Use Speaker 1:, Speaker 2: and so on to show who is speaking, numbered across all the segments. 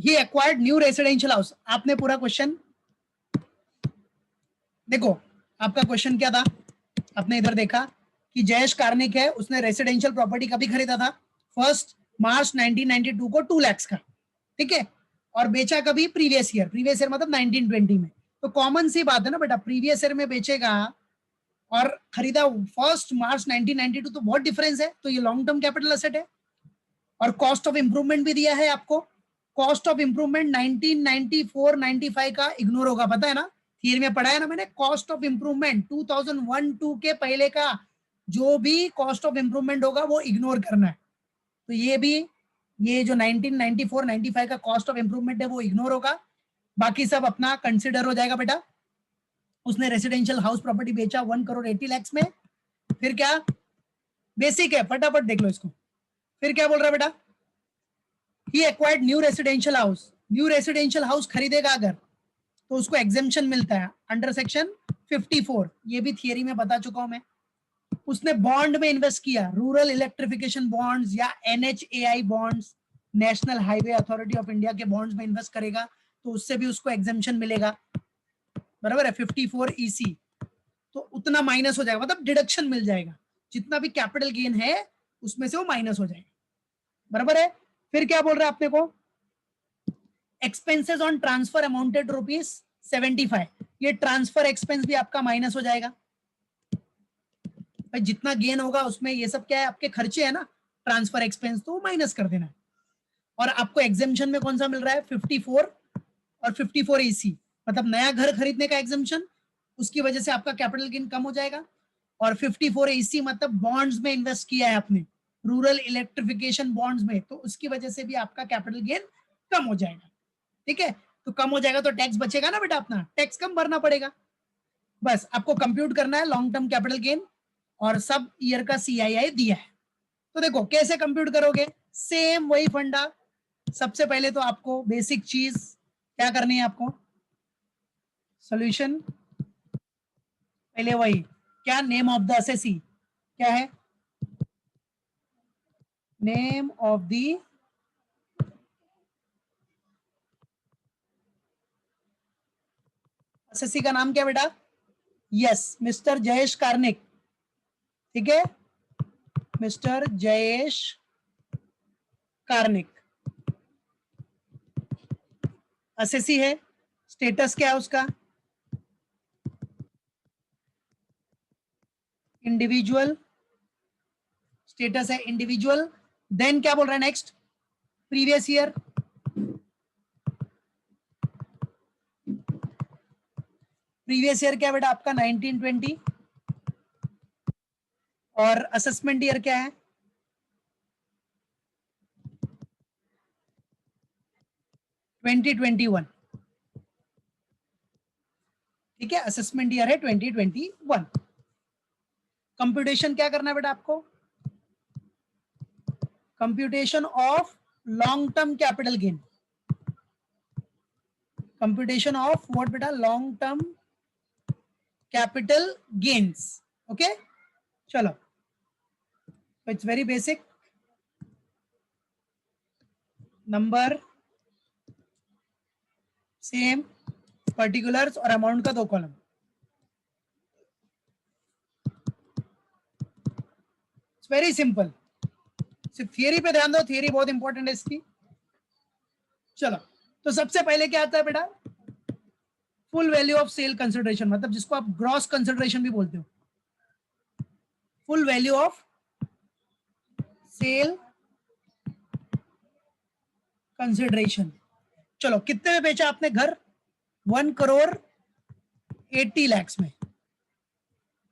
Speaker 1: ही acquired new residential house. आपने पूरा question देखो, आपका क्वेश्चन क्या था, आपने इधर देखा कि जयेश कार्निक है, उसने रेसिडेंशियल प्रॉपर्टी कभी खरीदा था, 1 मार्च 1992 को 2 लाख का, ठीक है, और बेचा कभी, प्रीवियस ईयर मतलब 1920 में। तो कॉमन सी बात है ना बेटा, प्रीवियस ईयर में बेचेगा और खरीदा 1 मार्च 1992, तो बहुत डिफरेंस है। तो ये लॉन्ग टर्म कैपिटल एसेट है। और कॉस्ट ऑफ इंप्रूवमेंट भी दिया है आपको। कॉस्ट ऑफ इंप्रूवमेंट 1994-95 का इग्नोर होगा, पता है ना, थियरी में पढ़ा है ना मैंने। कॉस्ट ऑफ इंप्रूवमेंट 2001-2 के पहले का जो भी कॉस्ट ऑफ इंप्रूवमेंट होगा वो इग्नोर करना है। तो ये भी, ये जो 1994-95 का कॉस्ट ऑफ इंप्रूवमेंट है वो इग्नोर होगा, बाकी सब अपना कंसिडर हो जाएगा बेटा। उसने रेसिडेंशियल हाउस प्रॉपर्टी बेचा 1 करोड़ 80 लाख में। फिर क्या, बेसिक है, फटाफट देख लो इसको। फिर क्या बोल रहा है बेटा, he acquired new residential house. New residential house खरीदेगा अगर, तो उसको एग्जेम्पशन मिलता है अंडर सेक्शन 54। ये भी थियरी में बता चुका हूं मैं। उसने बॉन्ड में इन्वेस्ट किया, रूरल इलेक्ट्रिफिकेशन बॉन्ड्स या NHAI bonds, national highway authority of India के बॉन्ड्स में इन्वेस्ट करेगा, तो उससे भी उसको एग्जेम्पशन मिलेगा, बराबर है, 54 EC। तो उतना माइनस हो जाएगा, मतलब डिडक्शन मिल जाएगा, जितना भी कैपिटल गेन है उसमें से वो माइनस हो जाएगा, बराबर है। फिर क्या बोल रहा है आपने को, एक्सपेंसेस ऑन ट्रांसफर अमाउंटेड ₹75। ये ट्रांसफर एक्सपेंस भी आपका माइनस हो जाएगा भाई, जितना गेन होगा उसमें ये सब क्या है, आपके खर्चे है ना, ट्रांसफर एक्सपेंस, तो माइनस कर देना है। और आपको एग्जेम्पशन में कौन सा मिल रहा है, 54 और 54 EC, मतलब नया घर खरीदने का एग्जेम्पशन, उसकी वजह से आपका कैपिटल गेन कम हो जाएगा। और 54 EC मतलब बॉन्ड्स में इन्वेस्ट किया है आपने, रूरल इलेक्ट्रिफिकेशन बॉन्ड्स में, तो उसकी वजह से भी आपका कैपिटल गेन कम हो जाएगा, ठीक है। तो कम हो जाएगा तो टैक्स बचेगा ना बेटा, अपना टैक्स कम भरना पड़ेगा। बस आपको कंप्यूट करना है लॉन्ग टर्म कैपिटल गेन, और सब ईयर का CII दिया है। तो देखो कैसे कंप्यूट करोगे, सेम वही फंडा। सबसे पहले तो आपको बेसिक चीज क्या करनी है, आपको सॉल्यूशन, पहले वही क्या, नेम ऑफ द असेसी क्या है, नेम ऑफ द असेसी का नाम क्या बेटा, यस, मिस्टर जयेश कार्निक, ठीक है, मिस्टर जयेश कार्निक असेसी है। स्टेटस क्या है उसका, इंडिविजुअल, स्टेटस है इंडिविजुअल। देन क्या बोल रहा है next, previous year, previous year क्या बेटा आपका 1920, और असेसमेंट ईयर क्या है, ट्वेंटी 21, ठीक है, असेसमेंट ईयर है 2021। कंप्यूटेशन क्या करना है बेटा आपको, computation of long term capital gain, computation of what बेटा, long term capital gains, okay. चलो, it's very basic, number same, particulars और अमाउंट का 2 कॉलम। इट्स वेरी सिंपल, सिर्फ थियरी पे ध्यान दो, थियरी बहुत इंपॉर्टेंट है इसकी। चलो, तो सबसे पहले क्या आता है बेटा, full value of sale consideration, मतलब जिसको आप ग्रॉस कंसिडरेशन भी बोलते हो, full value of sale consideration. चलो, कितने में बेचा आपने घर, 1 करोड़ 80 लाख में,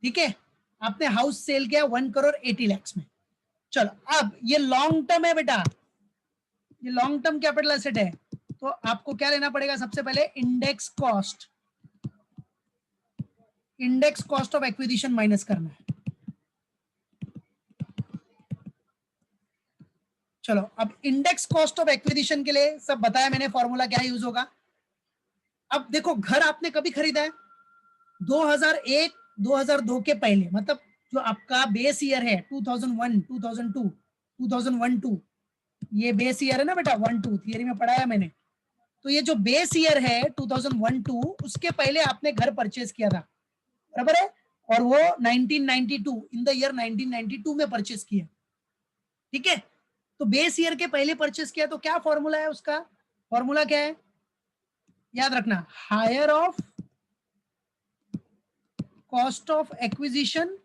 Speaker 1: ठीक है, आपने हाउस सेल किया 1 करोड़ 80 लाख में। चलो, अब ये लॉन्ग टर्म है बेटा, ये लॉन्ग टर्म कैपिटल एसेट है, तो आपको क्या लेना पड़ेगा, सबसे पहले index cost, index cost of acquisition minus करना है। चलो, अब इंडेक्स कॉस्ट ऑफ एक्विजिशन के लिए सब बताया मैंने, फॉर्मूला क्या यूज होगा। अब देखो, घर आपने कभी खरीदा है, 2001 2002 के पहले, मतलब जो आपका बेस ईयर है 2001 2002 2001 2, ये बेस ईयर है ना बेटा, 1 2 थियरी में पढ़ाया मैंने। तो ये जो बेस ईयर है 2001-2, उसके पहले आपने घर परचेज किया था, बराबर है, और वो 1992 इन द ईयर 1992 में परचेज किया, ठीक है। तो बेस ईयर के पहले परचेज किया तो क्या फॉर्मूला है उसका, फॉर्मूला क्या है, याद रखना, higher of cost of acquisition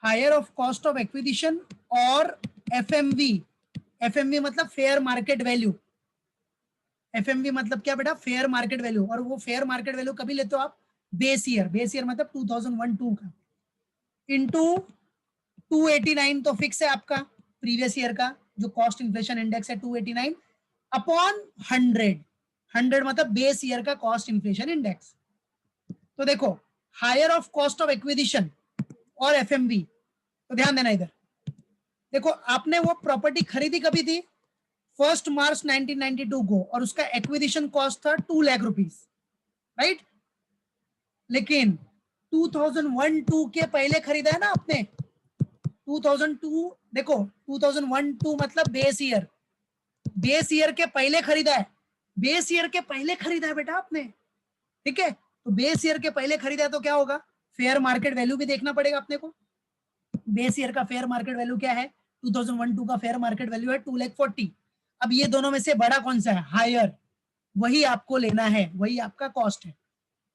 Speaker 1: higher of cost of acquisition और एफएमवी, एफएमवी मतलब फेयर मार्केट वैल्यू, एफएमवी मतलब क्या बेटा, फेयर मार्केट वैल्यू, और वो फेयर मार्केट वैल्यू कभी लेते हो आप, बेस ईयर, बेस ईयर मतलब 2001-2 का, इनटू 289 तो फिक्स है आपका प्रीवियस ईयर का जो कॉस्ट इन्फ्लेशन इंडेक्स है 289 अपॉन 100, 100 मतलब बेस ईयर का कॉस्ट इन्फ्लेशन इंडेक्स। तो देखो higher of cost of acquisition और एफएमवी, तो ध्यान देना इधर, देखो आपने वो प्रॉपर्टी खरीदी कभी थी 1 मार्च 1992 को, और उसका एक्विजिशन कॉस्ट था 2 लाख रुपीस, राइट। लेकिन 2001-2 के पहले खरीदा है ना आपने, 2002, देखो 2001-2 मतलब बेस ईयर, बेस ईयर के पहले खरीदा है, बेस ईयर के पहले खरीदा है बेटा आपने, ठीक है। तो बेस ईयर के पहले खरीदा है तो क्या होगा, फेयर मार्केट वैल्यू भी देखना पड़ेगा अपने को। बेस ईयर का फेयर मार्केट वैल्यू क्या है, 2001-2 का फेयर मार्केट वैल्यू है 2,40,000। अब ये दोनों में से बड़ा कौन सा है, हायर, वही आपको लेना है, वही आपका कॉस्ट है,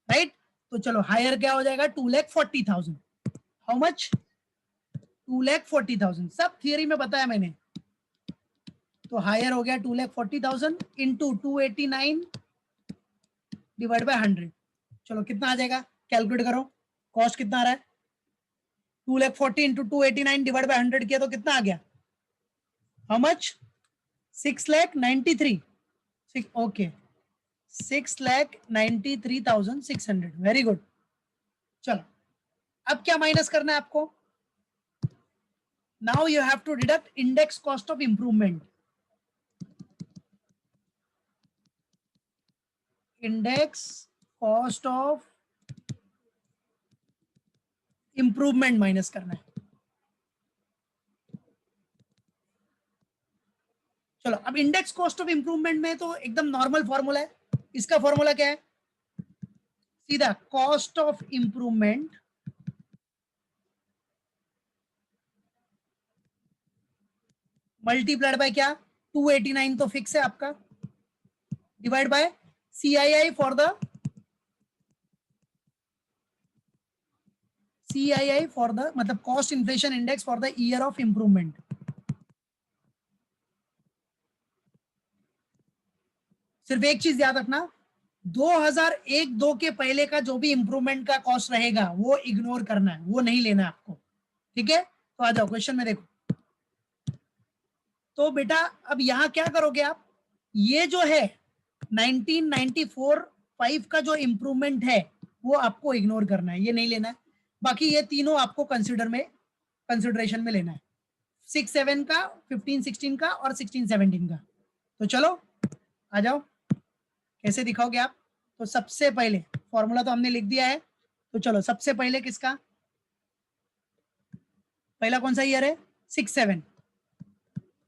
Speaker 1: राइट। तो चलो हायर क्या हो जाएगा, 2,40,000, हाउ मच, 2,40,000, सब थियरी में बताया मैंने। तो हायर हो गया 2,40,000 इंटू 289 डिवाइड बाय 100, चलो कितना आ जाएगा, कैलकुलेट करो, कॉस्ट कितना आ रहा है, 2,40,000 इंटू 289 डिवाइड बाय 100 किया तो कितना आ गया, how much, 6,93,000, okay 6,93,600, very good. चलो अब क्या माइनस करना है आपको, now you have to deduct index cost of improvement, index cost of improvement minus करना है। चलो अब इंडेक्स कॉस्ट ऑफ इंप्रूवमेंट में तो एकदम नॉर्मल फॉर्मूला है, इसका फॉर्मूला क्या है, सीधा cost of improvement multiplied by क्या, 289 तो फिक्स है आपका, divide by CII for the CII for the मतलब cost inflation index for the year of improvement. सिर्फ एक चीज याद रखना, 2001-2 के पहले का जो भी इंप्रूवमेंट का कॉस्ट रहेगा वो इग्नोर करना है, वो नहीं लेना है आपको, ठीक है। तो आ जाओ क्वेश्चन में देखो, तो बेटा अब यहां क्या करोगे आप, ये जो है 1994-5 का जो इंप्रूवमेंट है वो आपको इग्नोर करना है, ये नहीं लेना है, बाकी ये तीनों आपको कंसिडरेशन में लेना है, 6-7 का, 15-16 का और 16-17 का। तो चलो आ जाओ, कैसे दिखाओगे आप, तो सबसे पहले फॉर्मूला तो हमने लिख दिया है, तो चलो सबसे पहले किसका, पहला कौन सा ईयर है, 6-7,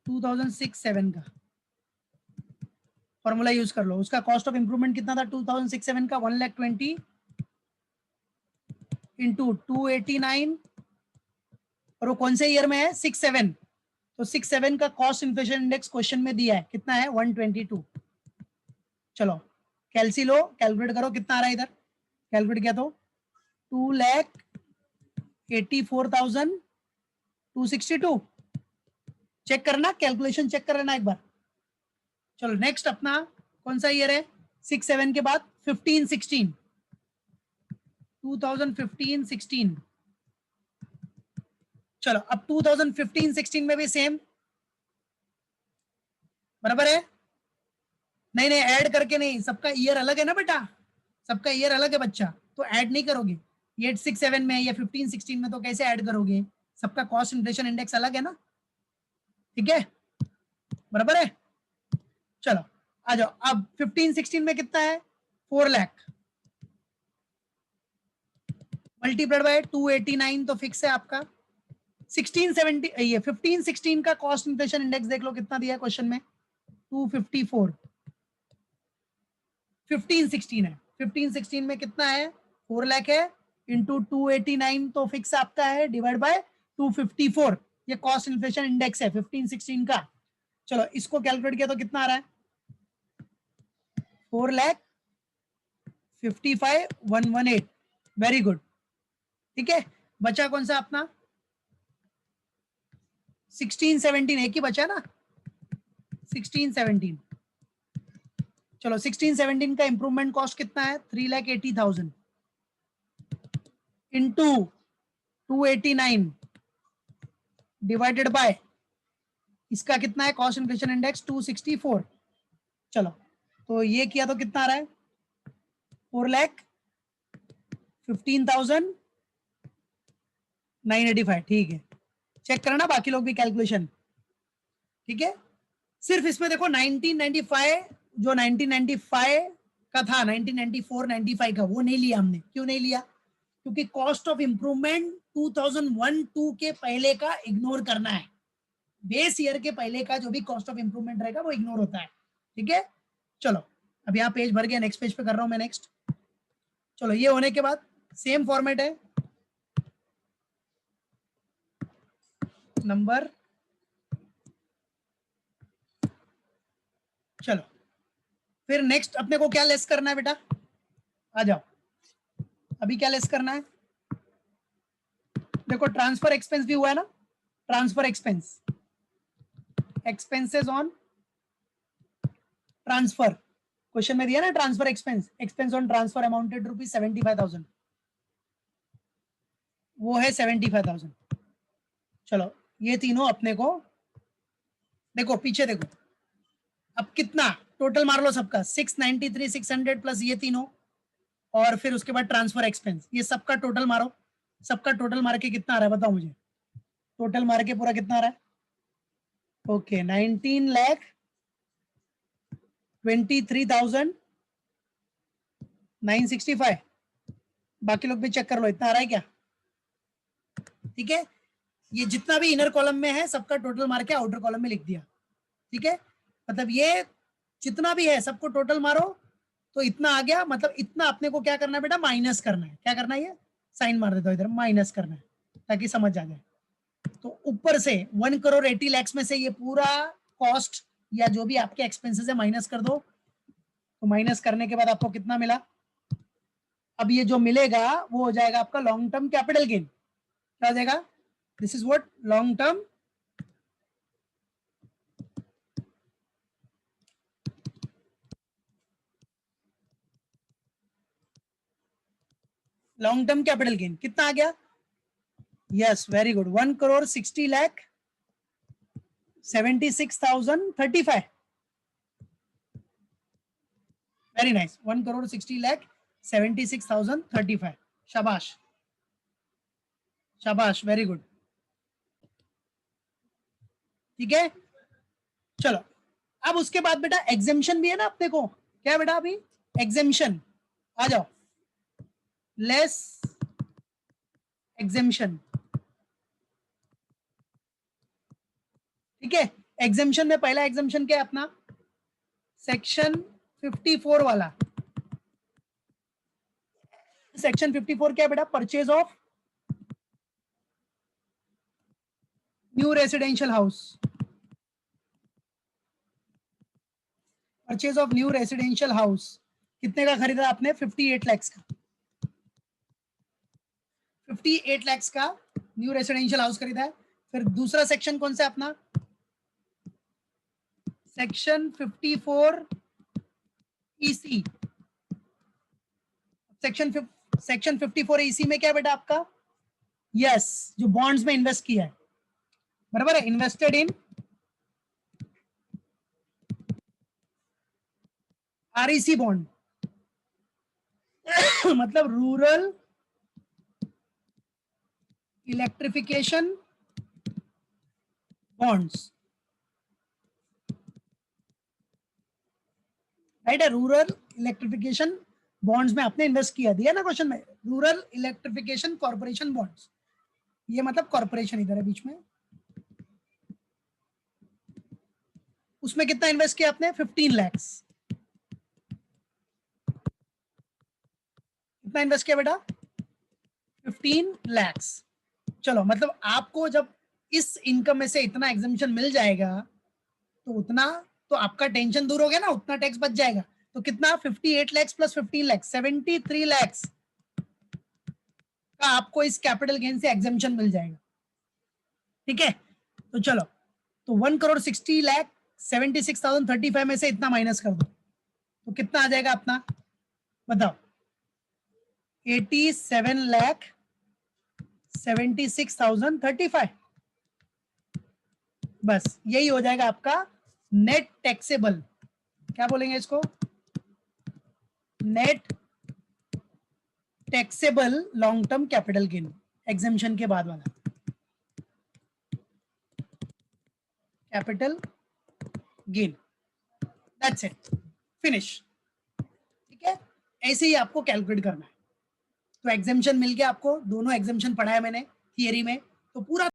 Speaker 1: 2006-7 का फॉर्मूला यूज कर लो, उसका कॉस्ट ऑफ इंप्रूवमेंट कितना था 2006-7 का, 1,20,000 इंटू 289, और वो कौन से ईयर में है, 6-7, तो 6-7 का कॉस्ट इन्फ्लेशन इंडेक्स क्वेश्चन में दिया है, कितना है 122। चलो कैलसी लो, कैलकुलेट करो कितना आ रहा है इधर, कैलकुलेट किया तो 2,84,262, चेक करना, कैलकुलेशन चेक कर लेना एक बार। चलो नेक्स्ट अपना कौन सा ईयर है, 6-7 के बाद 15-16, 2015-16, चलो अब 2015-16 में भी सेम, बराबर है, नहीं नहीं ऐड करके नहीं, सबका ईयर अलग है ना बेटा, सबका ईयर अलग है बच्चा, तो ऐड नहीं करोगे, ये 6-7 में या 15-16 में तो कैसे ऐड करोगे, सबका कॉस्ट इन्फ्लेशन इंडेक्स अलग है ना, ठीक है, बराबर है। चलो आ जाओ, अब 15-16 में कितना है, 4 लाख मल्टीप्लाइड बाय 289 तो फिक्स है आपका, 1670 ये 1516 का कॉस्ट इन्फ्लेशन इंडेक्स देख लो कितना दिया है क्वेश्चन में, 254। 1516 है, 1516 में कितना है, 4 लाख है, इंटू 289 तो फिक्स आपका है, डिवाइड बाय 254, ये कॉस्ट इन्फ्लेशन इंडेक्स है 1516 का। चलो इसको कैलकुलेट किया तो कितना आ रहा है, 4,55,118। Very good. ठीक है, बचा कौन सा अपना 1617, एक ही बचा ना 1617। चलो 1617 का इंप्रूवमेंट कॉस्ट कितना है, 3,80,000 इंटू 289 डिवाइडेड बाय इसका कितना है कॉस्ट इन्फ्लेशन इंडेक्स 264। चलो तो ये किया तो कितना आ रहा है, 4,15,985। ठीक है, चेक करना बाकी लोग भी कैलकुलेशन। ठीक है, सिर्फ इसमें देखो 1995 जो 1995 का था, 1994 95 का वो नहीं लिया हमने। क्यों नहीं लिया, क्योंकि कॉस्ट ऑफ इंप्रूवमेंट 2001-2 के पहले का इग्नोर करना है। बेस ईयर के पहले का जो भी कॉस्ट ऑफ इंप्रूवमेंट रहेगा वो इग्नोर होता है। ठीक है, चलो अब यहाँ पेज भर गया, नेक्स्ट पेज पे कर रहा हूं मैं नेक्स्ट। चलो ये होने के बाद सेम फॉर्मेट है, नंबर, चलो फिर नेक्स्ट अपने को क्या लेस करना है बेटा, आ जाओ अभी क्या लेस करना है, देखो ट्रांसफर एक्सपेंस भी हुआ है ना, transfer expense, expenses on transfer, question में दिया ना transfer expense, expense on transfer amounted ₹75,000, वो है 75,000। चलो ये तीनों अपने को देखो, पीछे देखो, अब कितना टोटल मार लो सबका, 693 600 प्लस ये तीनों, और फिर उसके बाद ट्रांसफर एक्सपेंस, ये सबका टोटल मारो, सबका टोटल मार के कितना आ रहा है बताओ मुझे, टोटल मार के पूरा कितना आ रहा है, ओके 19,23,965। बाकी लोग भी चेक कर लो इतना आ रहा है क्या। ठीक है, ये जितना भी इनर कॉलम में है सबका टोटल मार के आउटर कॉलम में लिख दिया। ठीक है, मतलब ये जितना भी है सबको टोटल मारो तो इतना आ गया, मतलब इतना अपने को क्या करना है बेटा, माइनस करना है। क्या करना है, ये साइन मार देता हूं इधर, माइनस करना है ताकि समझ आ जाए। तो ऊपर से 1,80,00,000 में से ये पूरा कॉस्ट या जो भी आपके एक्सपेंसेस है माइनस कर दो, तो माइनस करने के बाद आपको कितना मिला, अब ये जो मिलेगा वो हो जाएगा आपका लॉन्ग टर्म कैपिटल गेन। क्या हो जाएगा, this is what long term long term capital gain कितना आ गया, yes very good, 1,60,76,035। Very nice, 1,60,76,035। शाबाश शाबाश, वेरी गुड। ठीक है, चलो अब उसके बाद बेटा एग्जेम्पशन भी है ना अपने को, क्या बेटा अभी एग्जेम्पशन, आ जाओ लेस एग्जेम्पशन। ठीक है, एग्जेम्पशन में पहला एग्जेम्पशन क्या है अपना, सेक्शन 54 वाला। सेक्शन 54 क्या है बेटा, purchase of new residential house, purchase of new residential house कितने का खरीदा आपने, 58 लाख का, 58 लाख का न्यू रेसिडेंशियल हाउस खरीदा है। फिर दूसरा सेक्शन कौन सा अपना, सेक्शन 54 ईसी, सेक्शन 54 ईसी में क्या बेटा आपका, यस जो बॉन्ड्स में इन्वेस्ट किया है, बराबर है, इन्वेस्टेड इन आरईसी बॉन्ड मतलब रूरल इलेक्ट्रिफिकेशन बॉन्ड्स, राइट है, रूरल इलेक्ट्रिफिकेशन बॉन्ड्स में आपने इन्वेस्ट किया, दिया ना क्वेश्चन में, रूरल इलेक्ट्रिफिकेशन कॉर्पोरेशन बॉन्ड्स, ये मतलब कॉर्पोरेशन इधर है बीच में, उसमें कितना इन्वेस्ट किया आपने 15 लाख। कितना इन्वेस्ट किया बेटा 15 लाख। चलो मतलब आपको जब इस इनकम में से इतना एग्जम्पशन मिल जाएगा तो उतना तो आपका टेंशन दूर हो गया ना, उतना टैक्स बच जाएगा। तो कितना 58 लाख प्लस 15 लाख 73 लाख का आपको इस कैपिटल गेन से एग्जम्पशन मिल जाएगा। ठीक है, तो चलो तो 1,60,76,035 में से इतना माइनस कर दो तो कितना आ जाएगा अपना, बताओ 87,76,035। बस यही हो जाएगा आपका नेट टैक्सेबल, क्या बोलेंगे इसको, net taxable long term capital gain, exemption के बाद वाला capital gain. That's it, finish. ठीक है, ऐसे ही आपको कैलकुलेट करना है। तो एग्जेम्पशन मिल गया आपको, दोनों एग्जेम्पशन पढ़ा है मैंने थियरी में, तो पूरा